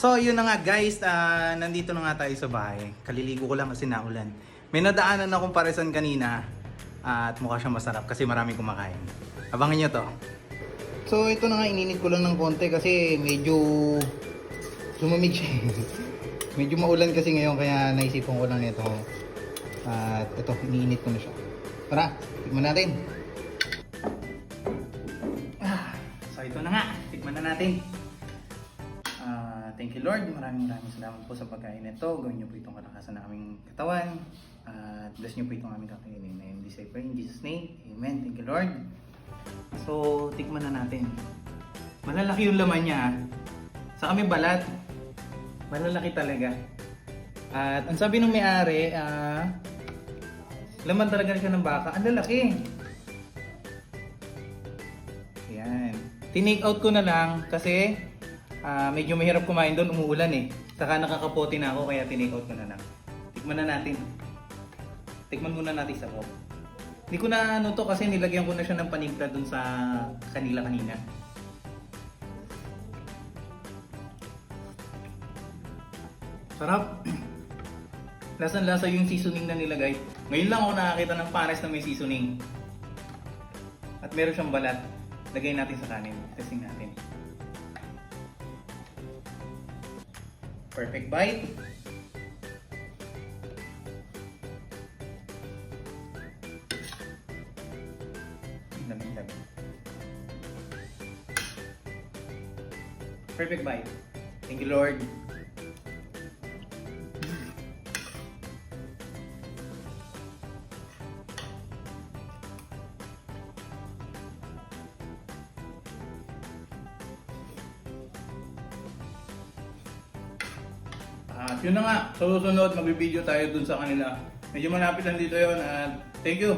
So yun na nga guys, nandito na nga tayo sa bahay. Kaliligo ko lang kasi naulan. May nadaanan akong paresan kanina at mukha siyang masarap kasi marami kumakain. Abangan nyo to. So ito na nga, ininit ko lang ng konti kasi medyo lumamig siya. Medyo maulan kasi ngayon kaya naisipan ko lang ito. At ito, iniinit ko na siya. Tara, tikman natin. So ito na nga, tikman na natin. Thank you Lord, maraming salamat po sa pagkain nito. Gawin niyo po itong kalakasan ng aming katawan. At bless niyo po itong aming kakainin. And this I pray in Jesus' name. Amen. Thank you Lord. So, tikman na natin. Malalaki yung laman niya. Sa kami balat. Malalaki talaga. At ang sabi ng may-ari, laman talaga siya ng baka. Ang lalaki. Ayan. Tinake out ko na lang kasi medyo mahirap kumain doon, umuulan eh. Saka nakakapote na ako kaya tinake out ko na lang. Tikman na natin. Tikman muna natin sa loob. Hindi ko na ano to kasi nilagyan ko na siya ng paninta doon sa kanila kanina. Sarap. Lasang-lasa yung seasoning na nilagay. Ngayon lang ako nakakita ng pares na may seasoning. At meron siyang balat. Lagay natin sa kanin. Testing natin. Perfect bite. Lamig-lamig. Perfect bite. Thank you Lord. At yun na nga, sa susunod magbibideo tayo dun sa kanila. Medyo malapit lang dito yun at thank you.